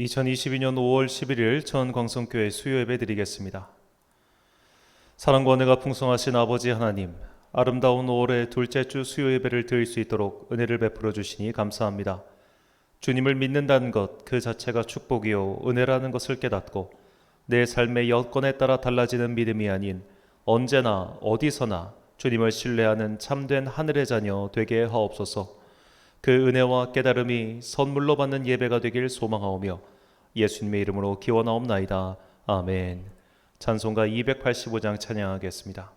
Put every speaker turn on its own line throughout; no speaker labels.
2022년 5월 11일 전광성교회 수요예배 드리겠습니다. 사랑과 은혜가 풍성하신 아버지 하나님, 아름다운 5월의 둘째 주 수요예배를 드릴 수 있도록 은혜를 베풀어 주시니 감사합니다. 주님을 믿는다는 것 그 자체가 축복이요 은혜라는 것을 깨닫고 내 삶의 여건에 따라 달라지는 믿음이 아닌 언제나 어디서나 주님을 신뢰하는 참된 하늘의 자녀 되게 하옵소서. 그 은혜와 깨달음이 선물로 받는 예배가 되길 소망하오며 예수님의 이름으로 기원하옵나이다. 아멘. 찬송가 285장 찬양하겠습니다.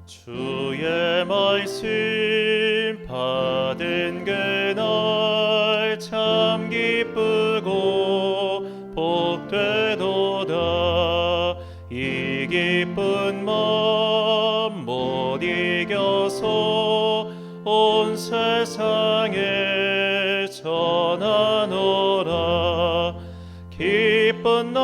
주의 말씀 받은 그날 참 기쁘고 복되도다. 이 기쁜 마음 못 이겨서 온 세상에 전하노라. 기쁜 날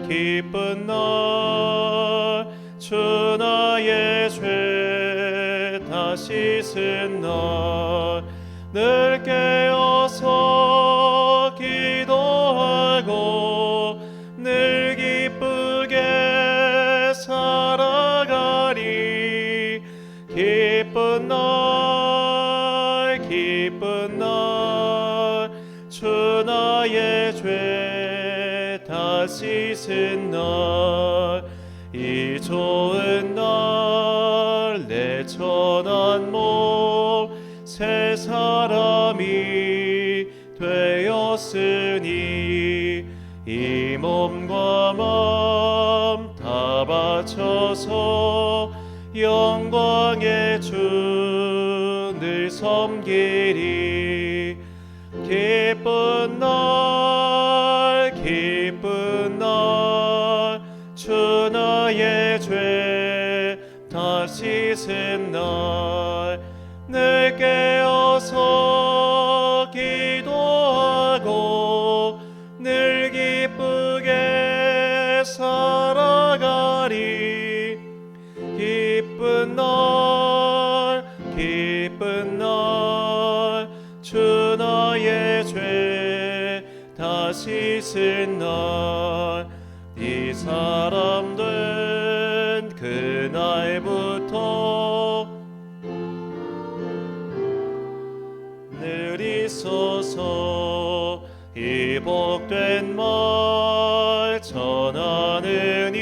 기쁜 날 주 나의 죄 다 씻은 날 늘 깨어서 기도하고 늘 기쁘게 살아가리. 기쁜 날 기쁜 날 주 나의 죄 다 씻은 날 이 좋은 날 내 천한 몸 새 사람이 되었으니 이 몸과 마음 다 바쳐서 영광의 주를 섬기리. 기쁜 날 기쁜 날 주 나의 죄 다 씻은 날 늘 깨어서 기도하고 늘 기쁘게 살아가리. 기쁜 날 기쁜 날 주 나의 죄 다 씻은 날 이 사람 된 그날부터 늘 있어서 이 복된 말 전하느니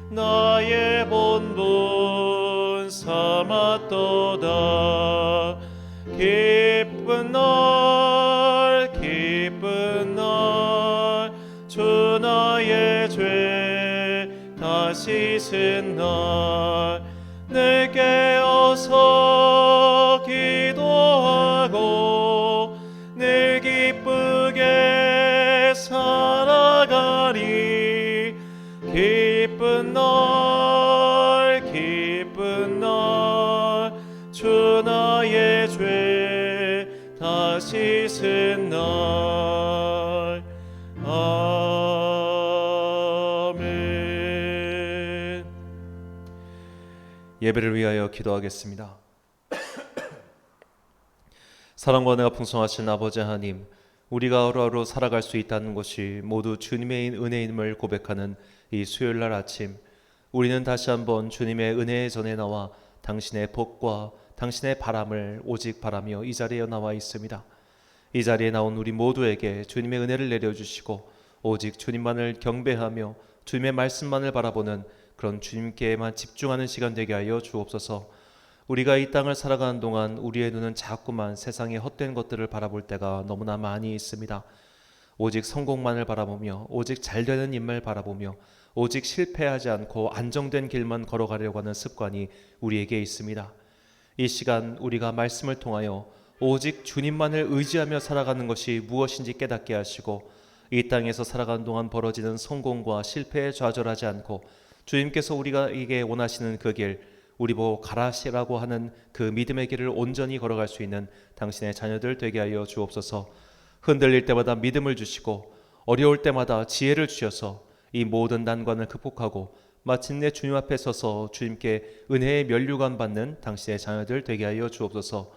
나의 본분 삼았도다. 기쁜 날 기쁜 날 주 나의 죄 다 씻은 날 늘 깨어서 기도하고 늘 기쁘게 살아가리. 기쁜 날 기쁜 날 주 나의 죄 다 씻은 날. 아멘. 예배를 위하여 기도하겠습니다. 사랑과 은혜가 풍성하신 아버지 하나님, 우리가 하루하루 살아갈 수 있다는 것이 모두 주님의 은혜임을 고백하는 이 수요일날 아침, 우리는 다시 한번 주님의 은혜의 전에 나와 당신의 복과 당신의 바람을 오직 바라며 이 자리에 나와 있습니다. 이 자리에 나온 우리 모두에게 주님의 은혜를 내려주시고 오직 주님만을 경배하며 주님의 말씀만을 바라보는 그런 주님께만 집중하는 시간 되게 하여 주옵소서. 우리가 이 땅을 살아가는 동안 우리의 눈은 자꾸만 세상의 헛된 것들을 바라볼 때가 너무나 많이 있습니다. 오직 성공만을 바라보며 오직 잘되는 일만 바라보며 오직 실패하지 않고 안정된 길만 걸어가려고 하는 습관이 우리에게 있습니다. 이 시간 우리가 말씀을 통하여 오직 주님만을 의지하며 살아가는 것이 무엇인지 깨닫게 하시고 이 땅에서 살아가는 동안 벌어지는 성공과 실패에 좌절하지 않고 주님께서 우리에게 원하시는 그 길, 우리 보고 가라시라고 하는 그 믿음의 길을 온전히 걸어갈 수 있는 당신의 자녀들 되게 하여 주옵소서. 흔들릴 때마다 믿음을 주시고 어려울 때마다 지혜를 주셔서 이 모든 난관을 극복하고 마침내 주님 앞에 서서 주님께 은혜의 면류관 받는 당신의 자녀들 되게 하여 주옵소서.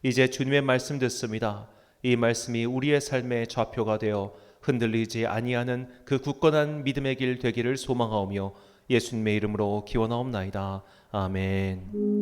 이제 주님의 말씀 듣습니다. 이 말씀이 우리의 삶의 좌표가 되어 흔들리지 아니하는 그 굳건한 믿음의 길 되기를 소망하오며 예수님의 이름으로 기원하옵나이다. 아멘.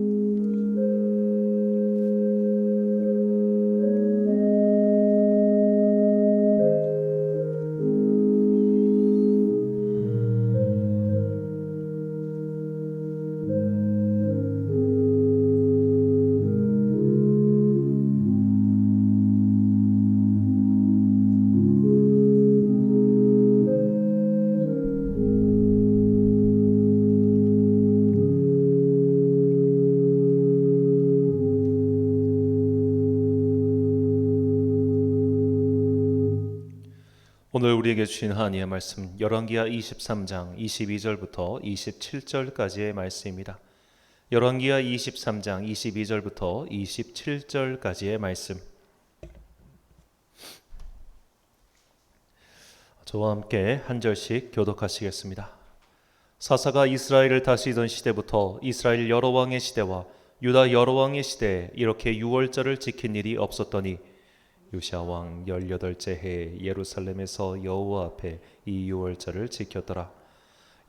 오늘 우리에게 주신 하나님의 말씀 열왕기하 23장 22절부터 27절까지의 말씀입니다. 열왕기하 23장 22절부터 27절까지의 말씀. 저와 함께 한 절씩 교독하시겠습니다. 사사가 이스라엘을 다스리던 시대부터 이스라엘 여러 왕의 시대와 유다 여러 왕의 시대에 이렇게 유월절을 지킨 일이 없었더니 요시야 왕 18째 해에 예루살렘에서 여호와 앞에 이 유월절을 지켰더라.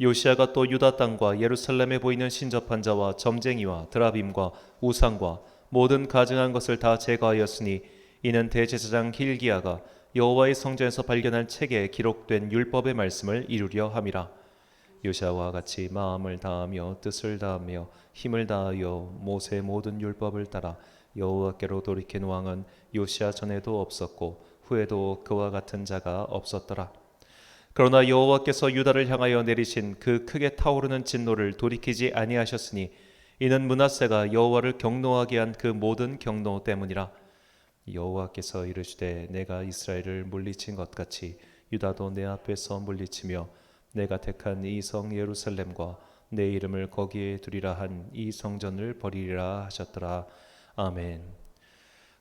요시야가 또 유다 땅과 예루살렘에 보이는 신접한 자와 점쟁이와 드라빔과 우상과 모든 가증한 것을 다 제거하였으니 이는 대제사장 hil기야가 여호와의 성전에서 발견한 책에 기록된 율법의 말씀을 이루려 함이라. 요시야와 같이 마음을 다하며 뜻을 다하며 힘을 다하여 모세의 모든 율법을 따라 여호와께로 돌이킨 왕은 요시야 전에도 없었고 후에도 그와 같은 자가 없었더라. 그러나 여호와께서 유다를 향하여 내리신 그 크게 타오르는 진노를 돌이키지 아니하셨으니 이는 므낫세가 여호와를 경노하게 한 그 모든 경노 때문이라. 여호와께서 이르시되 내가 이스라엘을 물리친 것 같이 유다도 내 앞에서 물리치며 내가 택한 이 성 예루살렘과 내 이름을 거기에 두리라 한 이 성전을 버리리라 하셨더라. 아멘.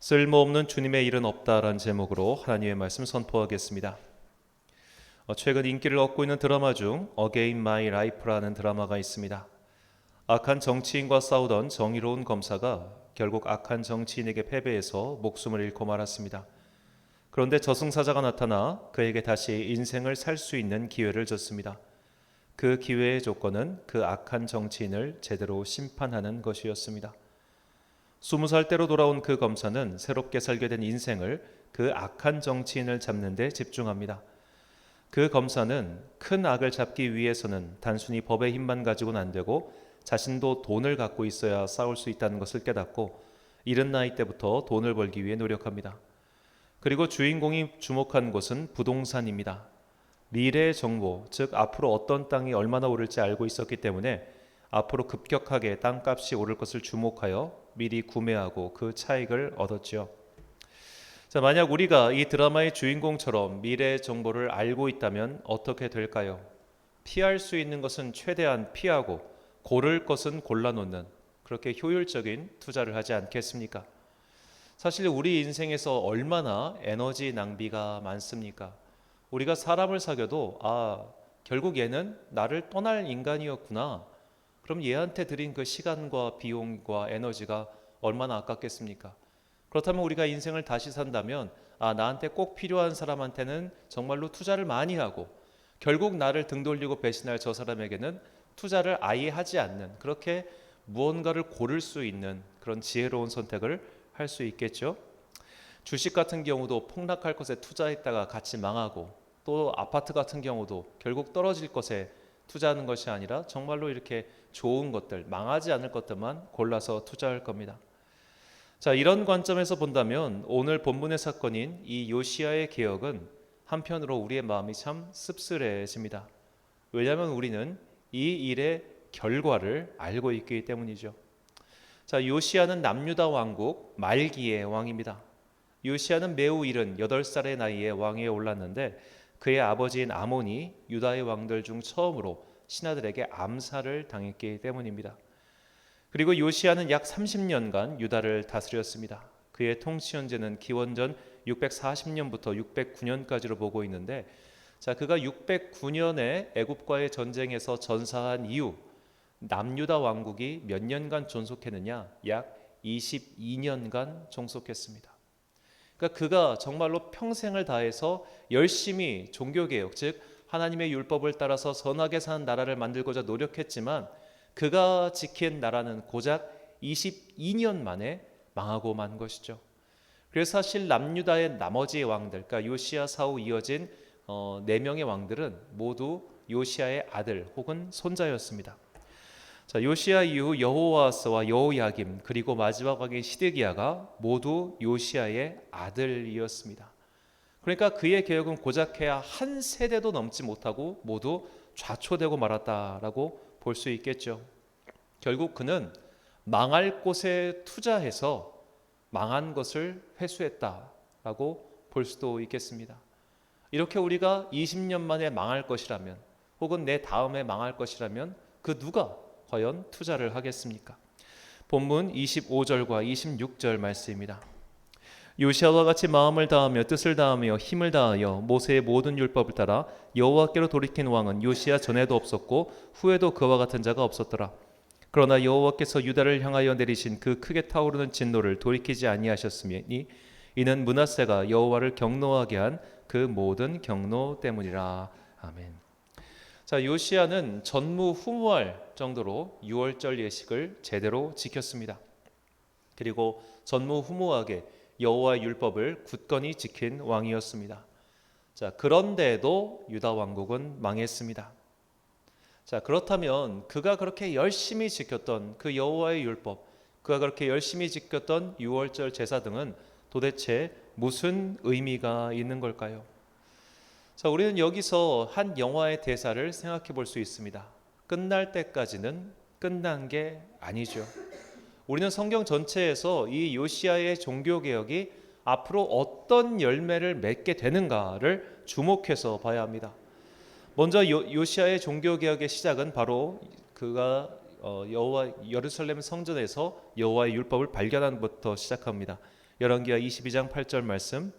쓸모없는 주님의 일은 없다라는 제목으로 하나님의 말씀 선포하겠습니다. 최근 인기를 얻고 있는 드라마 중 Again My Life라는 드라마가 있습니다. 악한 정치인과 싸우던 정의로운 검사가 결국 악한 정치인에게 패배해서 목숨을 잃고 말았습니다. 그런데 저승사자가 나타나 그에게 다시 인생을 살 수 있는 기회를 줬습니다. 그 기회의 조건은 그 악한 정치인을 제대로 심판하는 것이었습니다. 20살 때로 돌아온 그 검사는 새롭게 살게 된 인생을 그 악한 정치인을 잡는 데 집중합니다. 그 검사는 큰 악을 잡기 위해서는 단순히 법의 힘만 가지고는 안 되고 자신도 돈을 갖고 있어야 싸울 수 있다는 것을 깨닫고 이른 나이 때부터 돈을 벌기 위해 노력합니다. 그리고 주인공이 주목한 곳은 부동산입니다. 미래의 정보, 즉 앞으로 어떤 땅이 얼마나 오를지 알고 있었기 때문에 앞으로 급격하게 땅값이 오를 것을 주목하여 미리 구매하고 그 차익을 얻었죠. 자, 만약 우리가 이 드라마의 주인공처럼 미래의 정보를 알고 있다면 어떻게 될까요? 피할 수 있는 것은 최대한 피하고 고를 것은 골라놓는 그렇게 효율적인 투자를 하지 않겠습니까? 사실 우리 인생에서 얼마나 에너지 낭비가 많습니까? 우리가 사람을 사귀어도 결국 얘는 나를 떠날 인간이었구나. 그럼 얘한테 드린 그 시간과 비용과 에너지가 얼마나 아깝겠습니까? 그렇다면 우리가 인생을 다시 산다면 나한테 꼭 필요한 사람한테는 정말로 투자를 많이 하고 결국 나를 등 돌리고 배신할 저 사람에게는 투자를 아예 하지 않는 그렇게 무언가를 고를 수 있는 그런 지혜로운 선택을 할 수 있겠죠. 주식 같은 경우도 폭락할 것에 투자했다가 같이 망하고 또 아파트 같은 경우도 결국 떨어질 것에 투자하는 것이 아니라 정말로 이렇게 좋은 것들, 망하지 않을 것들만 골라서 투자할 겁니다. 자, 이런 관점에서 본다면 오늘 본문의 사건인 이 요시야의 개혁은 한편으로 우리의 마음이 참 씁쓸해집니다. 왜냐하면 우리는 이 일의 결과를 알고 있기 때문이죠. 자, 요시야는 남유다 왕국 말기의 왕입니다. 요시야는 매우 이른 8살의 나이에 왕위에 올랐는데 그의 아버지인 아몬이 유다의 왕들 중 처음으로 신하들에게 암살을 당했기 때문입니다. 그리고 요시야는 약 30년간 유다를 다스렸습니다. 그의 통치 현재는 기원전 640년부터 609년까지로 보고 있는데 자, 그가 609년에 애굽과의 전쟁에서 전사한 이후 남유다 왕국이 몇 년간 존속했느냐? 약 22년간 존속했습니다. 그러니까 그가 정말로 평생을 다해서 열심히 종교개혁, 즉 하나님의 율법을 따라서 선하게 사는 나라를 만들고자 노력했지만 그가 지킨 나라는 고작 22년 만에 망하고 만 것이죠. 그래서 사실 남유다의 나머지 왕들, 그러니까 요시야 사후 이어진 4명의 왕들은 모두 요시야의 아들 혹은 손자였습니다. 자, 요시야 이후 여호와스와 여호야김 그리고 마지막 왕인 시드기야가 모두 요시야의 아들이었습니다. 그러니까 그의 개혁은 고작해야 한 세대도 넘지 못하고 모두 좌초되고 말았다라고 볼 수 있겠죠. 결국 그는 망할 곳에 투자해서 망한 것을 회수했다라고 볼 수도 있겠습니다. 이렇게 우리가 20년 만에 망할 것이라면 혹은 내 다음에 망할 것이라면 그 누가 과연 투자를 하겠습니까? 본문 25절과 26절 말씀입니다. 요시아와 같이 마음을 다하며 뜻을 다하며 힘을 다하여 모세의 모든 율법을 따라 여호와께로 돌이킨 왕은 요시아 전에도 없었고 후에도 그와 같은 자가 없었더라. 그러나 여호와께서 유다를 향하여 내리신 그 크게 타오르는 진노를 돌이키지 아니하셨으니 이는 므낫세가 여호와를 경노하게 한 그 모든 경노 때문이라. 아멘. 자, 요시아는 전무후무할 정도로 유월절 예식을 제대로 지켰습니다. 그리고 전무후무하게 여호와의 율법을 굳건히 지킨 왕이었습니다. 자, 그런데도 유다 왕국은 망했습니다. 자, 그렇다면 그가 그렇게 열심히 지켰던 그 여호와의 율법, 그가 그렇게 열심히 지켰던 유월절 제사 등은 도대체 무슨 의미가 있는 걸까요? 자, 우리는 여기서 한 영화의 대사를 생각해 볼 수 있습니다. 끝날 때까지는 끝난 게 아니죠. 우리는 성경 전체에서 이 요시아의 종교개혁이 앞으로 어떤 열매를 맺게 되는가를 주목해서 봐야 합니다. 먼저 요시아의 종교개혁의 시작은 바로 그가 예루살렘 성전에서 여호와의 율법을 발견한 것부터 시작합니다. 열왕기하 22장 8절 말씀,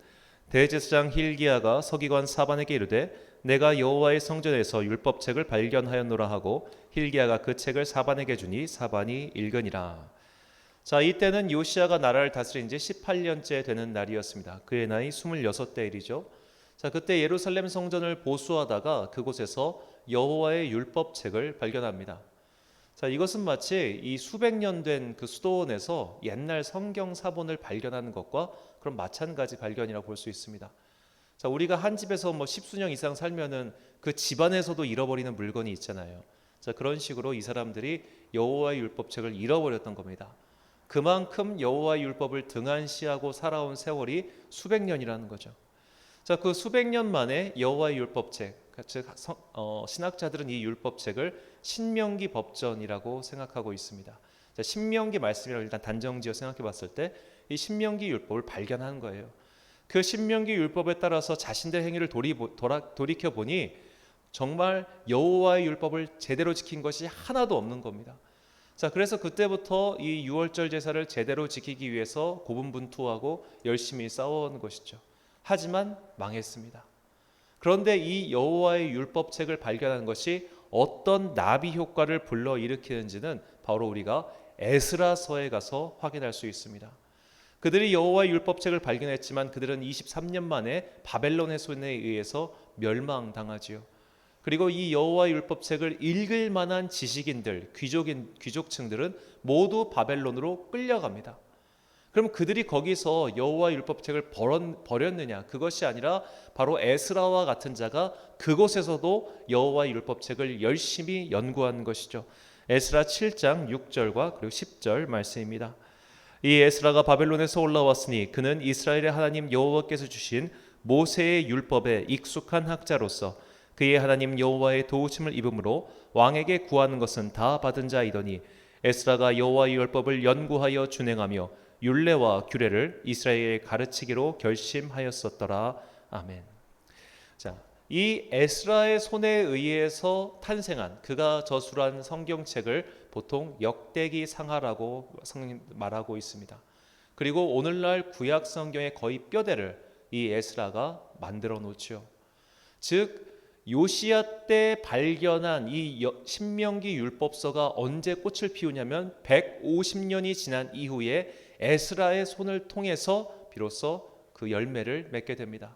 대제사장 힐기야가 서기관 사반에게 이르되 내가 여호와의 성전에서 율법책을 발견하였노라 하고 힐기야가 그 책을 사반에게 주니 사반이 읽으니라. 자, 이때는 요시아가 나라를 다스린 지 18년째 되는 날이었습니다. 그의 나이 26대 일이죠. 자, 그때 예루살렘 성전을 보수하다가 그곳에서 여호와의 율법책을 발견합니다. 자, 이것은 마치 이 수백 년 된 그 수도원에서 옛날 성경 사본을 발견하는 것과 그런 마찬가지 발견이라고 볼 수 있습니다. 자, 우리가 한 집에서 뭐 십수년 이상 살면은 그 집안에서도 잃어버리는 물건이 있잖아요. 자, 그런 식으로 이 사람들이 여호와의 율법책을 잃어버렸던 겁니다. 그만큼 여호와의 율법을 등한시하고 살아온 세월이 수백 년이라는 거죠. 자, 그 수백 년 만에 여호와의 율법책, 즉 신학자들은 이 율법책을 신명기 법전이라고 생각하고 있습니다. 자, 신명기 말씀이라고 일단 단정지어 생각해 봤을 때 이 신명기 율법을 발견한 거예요. 그 신명기 율법에 따라서 자신들 행위를 돌이켜 보니 정말 여호와의 율법을 제대로 지킨 것이 하나도 없는 겁니다. 자, 그래서 그때부터 이 유월절 제사를 제대로 지키기 위해서 고분분투하고 열심히 싸워온 것이죠. 하지만 망했습니다. 그런데 이 여호와의 율법책을 발견한 것이 어떤 나비 효과를 불러일으키는지는 바로 우리가 에스라서에 가서 확인할 수 있습니다. 그들이 여호와의 율법책을 발견했지만 그들은 23년 만에 바벨론의 손에 의해서 멸망당하지요. 그리고 이 여호와의 율법책을 읽을 만한 지식인들, 귀족층들은 모두 바벨론으로 끌려갑니다. 그럼 그들이 거기서 여호와의 율법책을 버렸느냐? 그것이 아니라 바로 에스라와 같은 자가 그곳에서도 여호와의 율법책을 열심히 연구한 것이죠. 에스라 7장 6절과 그리고 10절 말씀입니다. 이 에스라가 바벨론에서 올라왔으니 그는 이스라엘의 하나님 여호와께서 주신 모세의 율법에 익숙한 학자로서 그의 하나님 여호와의 도우심을 입음으로 왕에게 구하는 것은 다 받은 자이더니 에스라가 여호와의 율법을 연구하여 준행하며 율례와 규례를 이스라엘에 가르치기로 결심하였었더라. 아멘. 자, 이 에스라의 손에 의해서 탄생한 그가 저술한 성경책을 보통 역대기 상하라고 말하고 있습니다. 그리고 오늘날 구약 성경의 거의 뼈대를 이 에스라가 만들어 놓지요. 즉 요시야 때 발견한 이 신명기 율법서가 언제 꽃을 피우냐면 150년이 지난 이후에 에스라의 손을 통해서 비로소 그 열매를 맺게 됩니다.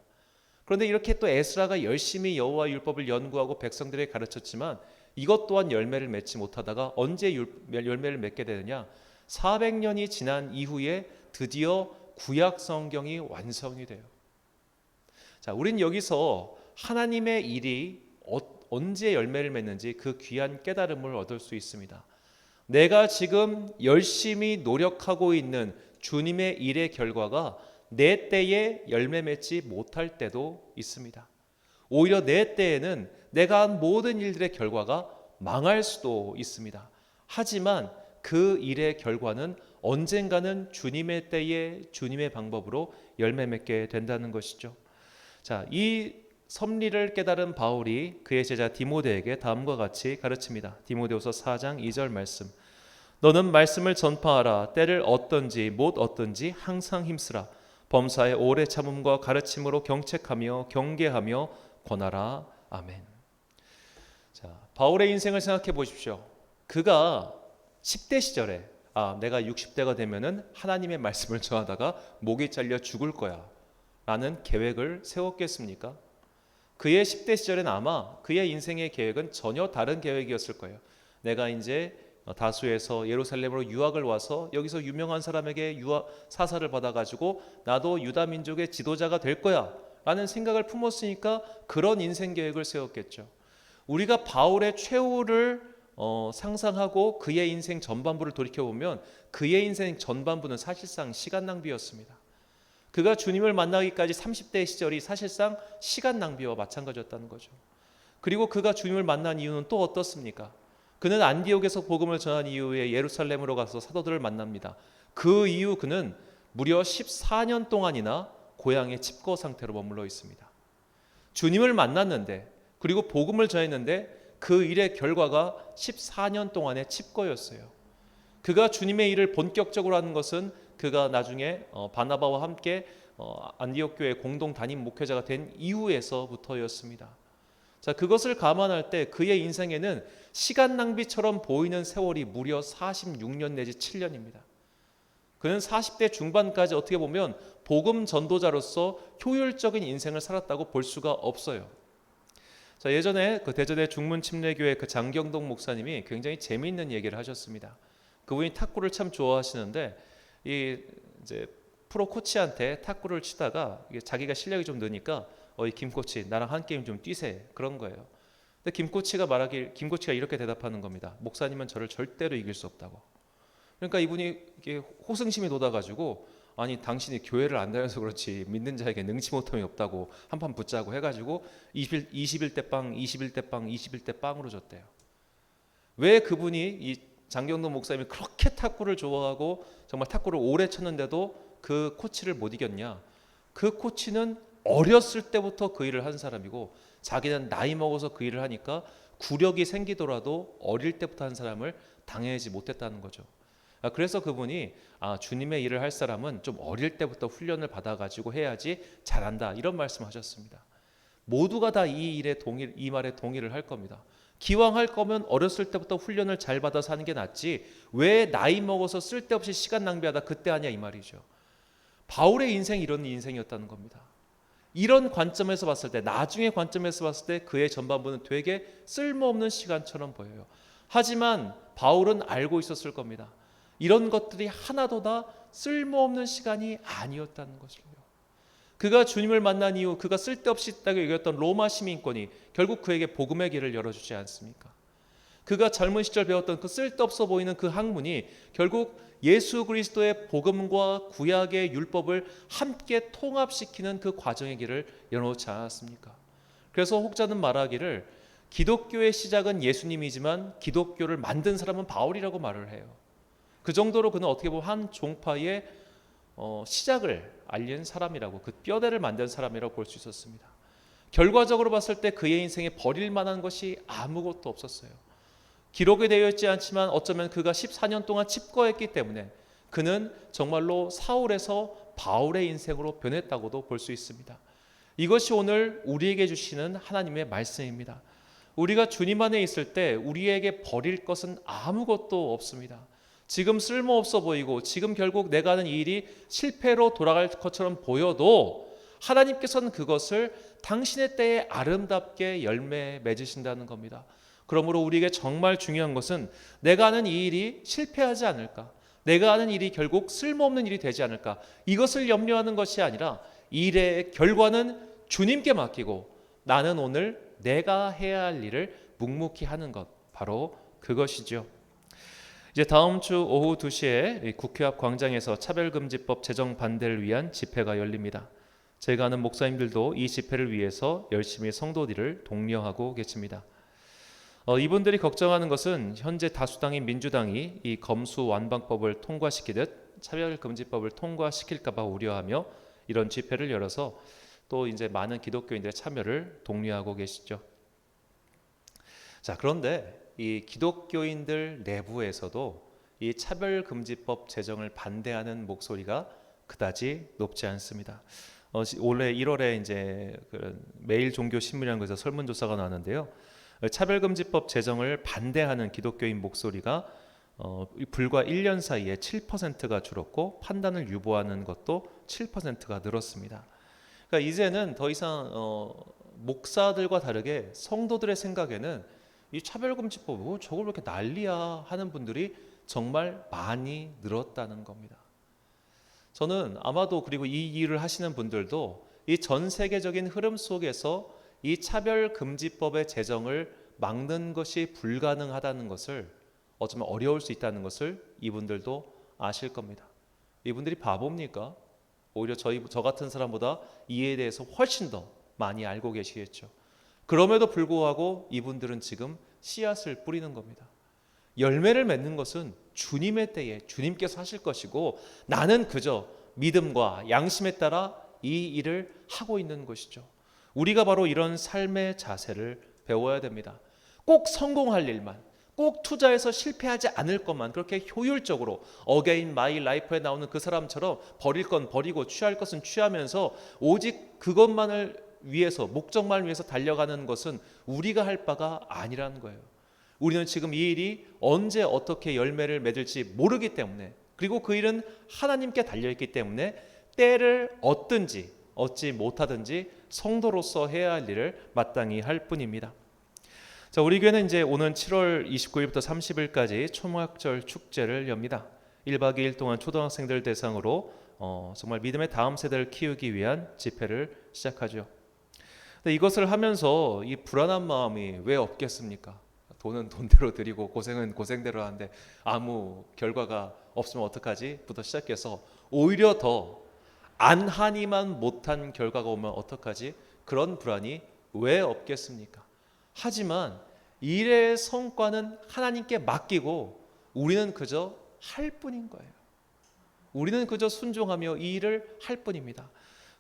그런데 이렇게 또 에스라가 열심히 여호와 율법을 연구하고 백성들에게 가르쳤지만 이것 또한 열매를 맺지 못하다가 언제 열매를 맺게 되느냐? 400년이 지난 이후에 드디어 구약 성경이 완성이 돼요. 자, 우린 여기서 하나님의 일이 언제 열매를 맺는지 그 귀한 깨달음을 얻을 수 있습니다. 내가 지금 열심히 노력하고 있는 주님의 일의 결과가 내 때에 열매 맺지 못할 때도 있습니다. 오히려 내 때에는 내가 한 모든 일들의 결과가 망할 수도 있습니다. 하지만 그 일의 결과는 언젠가는 주님의 때에 주님의 방법으로 열매 맺게 된다는 것이죠. 자, 이 섭리를 깨달은 바울이 그의 제자 디모데에게 다음과 같이 가르칩니다. 디모데후서 4장 2절 말씀. 너는 말씀을 전파하라. 때를 얻든지 못 얻든지 항상 힘쓰라. 범사에 오래 참음과 가르침으로 경책하며 경계하며 권하라. 아멘. 자, 바울의 인생을 생각해 보십시오. 그가 10대 시절에 내가 60대가 되면은 하나님의 말씀을 전하다가 목이 잘려 죽을 거야 라는 계획을 세웠겠습니까? 그의 10대 시절엔 아마 그의 인생의 계획은 전혀 다른 계획이었을 거예요. 내가 이제 다수에서 예루살렘으로 유학을 와서 여기서 유명한 사람에게 사사를 받아가지고 나도 유다 민족의 지도자가 될 거야 라는 생각을 품었으니까 그런 인생 계획을 세웠겠죠. 우리가 바울의 최후를 상상하고 그의 인생 전반부를 돌이켜보면 그의 인생 전반부는 사실상 시간 낭비였습니다. 그가 주님을 만나기까지 30대 시절이 사실상 시간 낭비와 마찬가지였다는 거죠. 그리고 그가 주님을 만난 이유는 또 어떻습니까? 그는 안디옥에서 복음을 전한 이후에 예루살렘으로 가서 사도들을 만납니다. 그 이후 그는 무려 14년 동안이나 고향의 칩거 상태로 머물러 있습니다. 주님을 만났는데 그리고 복음을 전했는데 그 일의 결과가 14년 동안의 칩거였어요. 그가 주님의 일을 본격적으로 하는 것은 그가 나중에 바나바와 함께 안디옥 교회 공동 담임 목회자가 된 이후에서부터였습니다. 자, 그것을 감안할 때 그의 인생에는 시간 낭비처럼 보이는 세월이 무려 46년 내지 7년입니다. 그는 40대 중반까지 어떻게 보면 복음 전도자로서 효율적인 인생을 살았다고 볼 수가 없어요. 자, 예전에 그 대전의 중문침례교회 그 장경동 목사님이 굉장히 재미있는 얘기를 하셨습니다. 그분이 탁구를 참 좋아하시는데 이제 프로 코치한테 탁구를 치다가 자기가 실력이 좀 느니까 이 김 코치 나랑 한 게임 좀 뛰세 그런 거예요. 근데 김 코치가 이렇게 대답하는 겁니다. 목사님은 저를 절대로 이길 수 없다고. 그러니까 이분이 이게 호승심이 돋아가지고 아니 당신이 교회를 안 다녀서 그렇지 믿는 자에게 능치 못함이 없다고 한판 붙자고 해가지고 21대 빵 21대 빵 21대 빵으로 졌대요. 왜 그분이 이 장경동 목사님이 그렇게 탁구를 좋아하고 정말 탁구를 오래 쳤는데도 그 코치를 못 이겼냐? 그 코치는 어렸을 때부터 그 일을 한 사람이고 자기는 나이 먹어서 그 일을 하니까 구력이 생기더라도 어릴 때부터 한 사람을 당해내지 못했다는 거죠. 그래서 그분이 주님의 일을 할 사람은 좀 어릴 때부터 훈련을 받아가지고 해야지 잘한다 이런 말씀하셨습니다. 모두가 다 이 말에 동의를 할 겁니다. 기왕 할 거면 어렸을 때부터 훈련을 잘 받아서 하는 게 낫지 왜 나이 먹어서 쓸데없이 시간 낭비하다 그때 하냐 이 말이죠. 바울의 인생이 이런 인생이었다는 겁니다. 이런 관점에서 봤을 때 나중의 관점에서 봤을 때 그의 전반부는 되게 쓸모없는 시간처럼 보여요. 하지만 바울은 알고 있었을 겁니다. 이런 것들이 하나도 다 쓸모없는 시간이 아니었다는 것을요. 그가 주님을 만난 이후 그가 쓸데없이 있다고 여겼던 로마 시민권이 결국 그에게 복음의 길을 열어주지 않습니까? 그가 젊은 시절 배웠던 그 쓸데없어 보이는 그 학문이 결국 예수 그리스도의 복음과 구약의 율법을 함께 통합시키는 그 과정의 길을 열어놓지 않았습니까? 그래서 혹자는 말하기를 기독교의 시작은 예수님이지만 기독교를 만든 사람은 바울이라고 말을 해요. 그 정도로 그는 어떻게 보면 한 종파의 시작을 알린 사람이라고 그 뼈대를 만든 사람이라고 볼 수 있었습니다. 결과적으로 봤을 때 그의 인생에 버릴 만한 것이 아무것도 없었어요. 기록이 되어 있지 않지만 어쩌면 그가 14년 동안 칩거했기 때문에 그는 정말로 사울에서 바울의 인생으로 변했다고도 볼 수 있습니다. 이것이 오늘 우리에게 주시는 하나님의 말씀입니다. 우리가 주님 안에 있을 때 우리에게 버릴 것은 아무것도 없습니다. 지금 쓸모없어 보이고 지금 결국 내가 하는 이 일이 실패로 돌아갈 것처럼 보여도 하나님께서는 그것을 당신의 때에 아름답게 열매 맺으신다는 겁니다. 그러므로 우리에게 정말 중요한 것은 내가 하는 이 일이 실패하지 않을까, 내가 하는 일이 결국 쓸모없는 일이 되지 않을까, 이것을 염려하는 것이 아니라 일의 결과는 주님께 맡기고 나는 오늘 내가 해야 할 일을 묵묵히 하는 것, 바로 그것이죠. 이제 다음 주 오후 2시에 국회 앞 광장에서 차별금지법 제정 반대를 위한 집회가 열립니다. 제가 아는 목사님들도 이 집회를 위해서 열심히 성도들을 독려하고 계십니다. 이분들이 걱정하는 것은 현재 다수당인 민주당이 이 검수완방법을 통과시키듯 차별금지법을 통과시킬까 봐 우려하며 이런 집회를 열어서 또 이제 많은 기독교인들의 참여를 독려하고 계시죠. 자, 그런데 이 기독교인들 내부에서도 이 차별금지법 제정을 반대하는 목소리가 그다지 높지 않습니다. 올해 1월에 이제 매일 종교 신문이라는 곳에서 설문조사가 나왔는데요. 차별금지법 제정을 반대하는 기독교인 목소리가 불과 1년 사이에 7%가 줄었고 판단을 유보하는 것도 7%가 늘었습니다. 그러니까 이제는 더 이상 목사들과 다르게 성도들의 생각에는 이 차별금지법 저걸 왜 이렇게 난리야 하는 분들이 정말 많이 늘었다는 겁니다. 저는 아마도 그리고 이 일을 하시는 분들도 이 전 세계적인 흐름 속에서 이 차별금지법의 제정을 막는 것이 불가능하다는 것을 어쩌면 어려울 수 있다는 것을 이분들도 아실 겁니다. 이분들이 바보입니까? 오히려 저 같은 사람보다 이에 대해서 훨씬 더 많이 알고 계시겠죠. 그럼에도 불구하고 이분들은 지금 씨앗을 뿌리는 겁니다. 열매를 맺는 것은 주님의 때에 주님께서 하실 것이고 나는 그저 믿음과 양심에 따라 이 일을 하고 있는 것이죠. 우리가 바로 이런 삶의 자세를 배워야 됩니다. 꼭 성공할 일만, 꼭 투자해서 실패하지 않을 것만 그렇게 효율적으로 어게인 마이 라이프에 나오는 그 사람처럼 버릴 건 버리고 취할 것은 취하면서 오직 그것만을 위해서 목적만을 위해서 달려가는 것은 우리가 할 바가 아니라는 거예요. 우리는 지금 이 일이 언제 어떻게 열매를 맺을지 모르기 때문에 그리고 그 일은 하나님께 달려있기 때문에 때를 얻든지 얻지 못하든지 성도로서 해야 할 일을 마땅히 할 뿐입니다. 자, 우리 교회는 이제 오는 7월 29일부터 30일까지 초막절 축제를 엽니다. 1박 2일 동안 초등학생들 대상으로 정말 믿음의 다음 세대를 키우기 위한 집회를 시작하죠. 근데 이것을 하면서 이 불안한 마음이 왜 없겠습니까? 돈은 돈대로 드리고 고생은 고생대로 하는데 아무 결과가 없으면 어떡하지? 부터 시작해서 오히려 더 안 하니만 못한 결과가 오면 어떡하지? 그런 불안이 왜 없겠습니까? 하지만 일의 성과는 하나님께 맡기고 우리는 그저 할 뿐인 거예요. 우리는 그저 순종하며 이 일을 할 뿐입니다.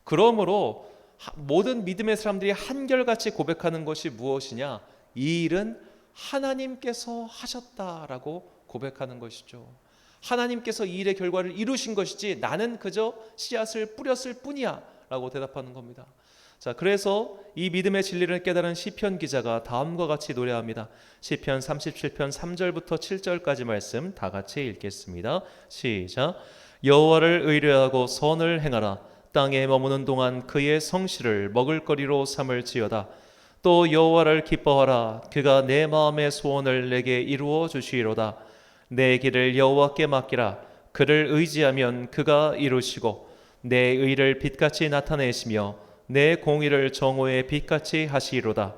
그러므로 모든 믿음의 사람들이 한결같이 고백하는 것이 무엇이냐? 이 일은 하나님께서 하셨다라고 고백하는 것이죠. 하나님께서 이 일의 결과를 이루신 것이지 나는 그저 씨앗을 뿌렸을 뿐이야 라고 대답하는 겁니다. 자, 그래서 이 믿음의 진리를 깨달은 시편 기자가 다음과 같이 노래합니다. 시편 37편 3절부터 7절까지 말씀 다 같이 읽겠습니다. 시작. 여호와를 의뢰하고 선을 행하라. 땅에 머무는 동안 그의 성실을 먹을거리로 삼을지어다. 또 여호와를 기뻐하라. 그가 내 마음의 소원을 내게 이루어 주시리로다. 내 길을 여호와께 맡기라. 그를 의지하면 그가 이루시고 내 의를 빛같이 나타내시며 내 공의를 정오의 빛같이 하시리로다.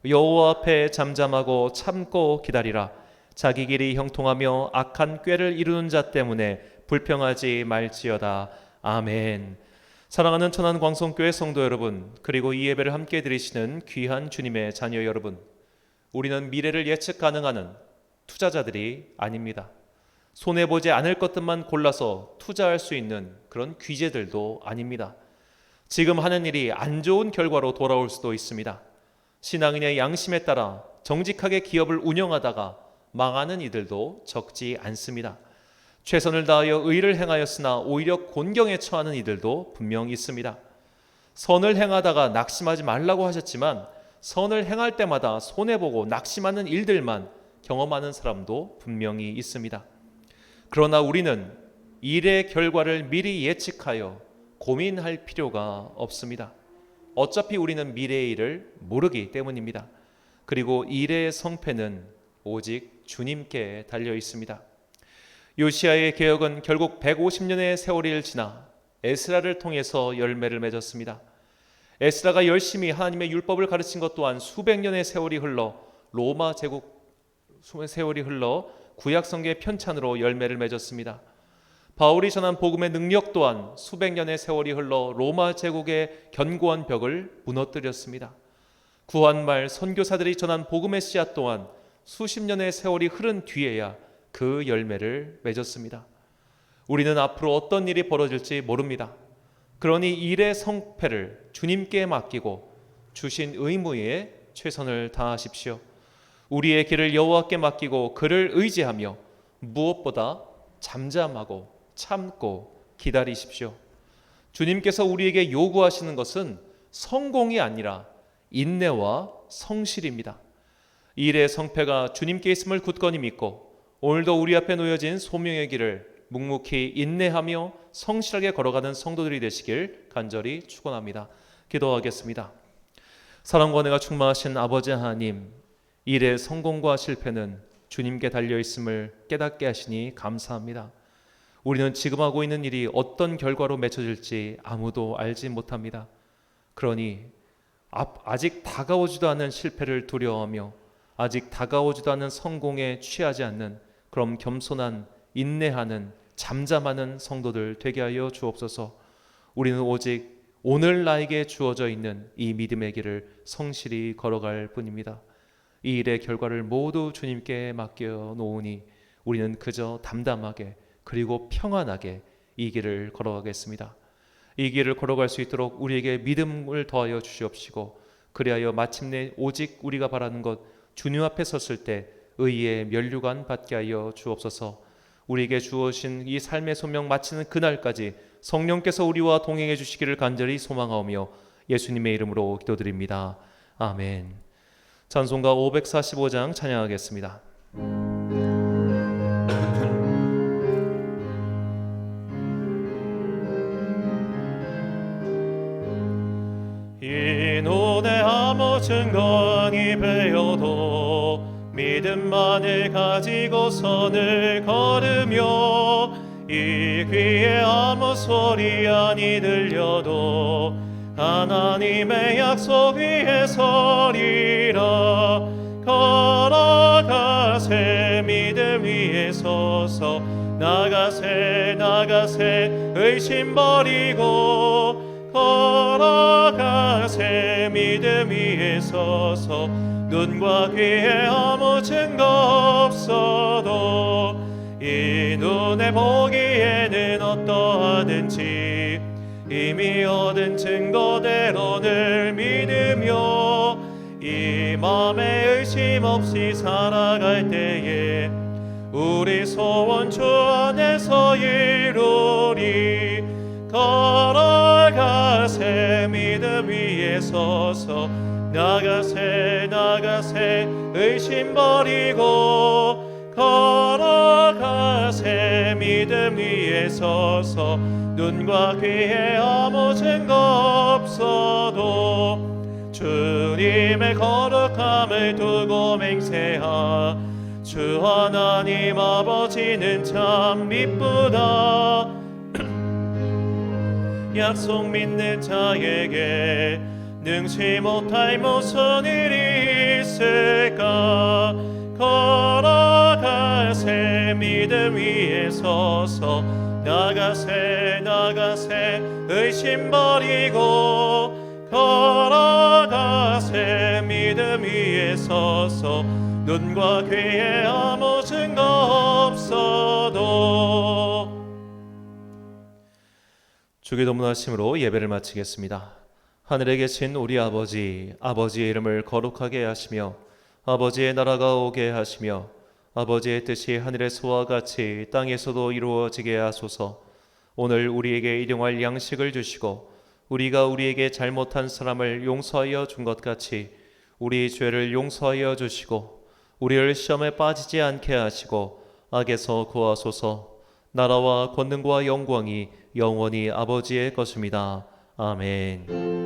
여호와 앞에 잠잠하고 참고 기다리라. 자기 길이 형통하며 악한 꾀를 이루는 자 때문에 불평하지 말지어다. 아멘. 사랑하는 천안광성교회 성도 여러분, 그리고 이 예배를 함께 드리시는 귀한 주님의 자녀 여러분, 우리는 미래를 예측 가능하는 투자자들이 아닙니다. 손해보지 않을 것들만 골라서 투자할 수 있는 그런 귀재들도 아닙니다. 지금 하는 일이 안 좋은 결과로 돌아올 수도 있습니다. 신앙인의 양심에 따라 정직하게 기업을 운영하다가 망하는 이들도 적지 않습니다. 최선을 다하여 의를 행하였으나 오히려 곤경에 처하는 이들도 분명 있습니다. 선을 행하다가 낙심하지 말라고 하셨지만 선을 행할 때마다 손해보고 낙심하는 일들만 경험하는 사람도 분명히 있습니다. 그러나 우리는 일의 결과를 미리 예측하여 고민할 필요가 없습니다. 어차피 우리는 미래의 일을 모르기 때문입니다. 그리고 일의 성패는 오직 주님께 달려 있습니다. 요시야의 개혁은 결국 150년의 세월이 지나 에스라를 통해서 열매를 맺었습니다. 에스라가 열심히 하나님의 율법을 가르친 것 또한 수백 년의 세월이 흘러 로마 제국 세월이 흘러 구약 성경의 편찬으로 열매를 맺었습니다. 바울이 전한 복음의 능력 또한 수백 년의 세월이 흘러 로마 제국의 견고한 벽을 무너뜨렸습니다. 구한말 선교사들이 전한 복음의 씨앗 또한 수십 년의 세월이 흐른 뒤에야 그 열매를 맺었습니다. 우리는 앞으로 어떤 일이 벌어질지 모릅니다. 그러니 일의 성패를 주님께 맡기고 주신 의무에 최선을 다하십시오. 우리의 길을 여호와께 맡기고 그를 의지하며 무엇보다 잠잠하고 참고 기다리십시오. 주님께서 우리에게 요구하시는 것은 성공이 아니라 인내와 성실입니다. 일의 성패가 주님께 있음을 굳건히 믿고 오늘도 우리 앞에 놓여진 소명의 길을 묵묵히 인내하며 성실하게 걸어가는 성도들이 되시길 간절히 축원합니다. 기도하겠습니다. 사랑과 은혜가 충만하신 아버지 하나님, 일의 성공과 실패는 주님께 달려있음을 깨닫게 하시니 감사합니다. 우리는 지금 하고 있는 일이 어떤 결과로 맺혀질지 아무도 알지 못합니다. 그러니 아직 다가오지도 않은 실패를 두려워하며 아직 다가오지도 않은 성공에 취하지 않는 그런 겸손한 인내하는 잠잠하는 성도들 되게 하여 주옵소서. 우리는 오직 오늘 나에게 주어져 있는 이 믿음의 길을 성실히 걸어갈 뿐입니다. 이 일의 결과를 모두 주님께 맡겨 놓으니 우리는 그저 담담하게 그리고 평안하게 이 길을 걸어가겠습니다. 이 길을 걸어갈 수 있도록 우리에게 믿음을 더하여 주시옵시고 그리하여 마침내 오직 우리가 바라는 것 주님 앞에 섰을 때 의의 면류관 받게 하여 주옵소서. 우리에게 주어진 이 삶의 소명 마치는 그날까지 성령께서 우리와 동행해 주시기를 간절히 소망하오며 예수님의 이름으로 기도드립니다. 아멘. 찬송가 545장 찬양하겠습니다. 이 눈에 아무 증거니 배어도 믿음만을 가지고 선을 걸으며 이 귀에 아무 소리 아니 들려도 하나님의 약속 위에 서리라. 걸어가세 믿음 위에 서서 나가세 의심 버리고 걸어가세 믿음 위에 서서 눈과 귀에 아무 증거 없어도 이 눈에 보기에는 어떠하든지 이미 얻은 증거대로 늘 믿으며 이 맘에 의심 없이 살아갈 때에 우리 소원 주 안에서 이루리. 걸어가세 믿음 위에 서서 나가세 의심 버리고 걸어가세 믿음 위에 서서 눈과 귀에 아무 증거 없어도 주님의 거룩함을 두고 맹세하. 주 하나님 아버지는 참 미쁘다. 약속 믿는 자에게 능치 못할 무슨 일이 있을까. 걸어가세 믿음 위에 서서 나가세 의심 버리고 걸어가세 믿음 위에 서서 눈과 귀에 아무 증거 없어도. 주기도문 하심으로 예배를 마치겠습니다. 하늘에 계신 우리 아버지, 아버지의 이름을 거룩하게 하시며 아버지의 나라가 오게 하시며 아버지의 뜻이 하늘에서와 같이 땅에서도 이루어지게 하소서. 오늘 우리에게 일용할 양식을 주시고 우리가 우리에게 잘못한 사람을 용서하여 준 것 같이 우리 죄를 용서하여 주시고 우리를 시험에 빠지지 않게 하시고 악에서 구하소서. 나라와 권능과 영광이 영원히 아버지의 것입니다. 아멘.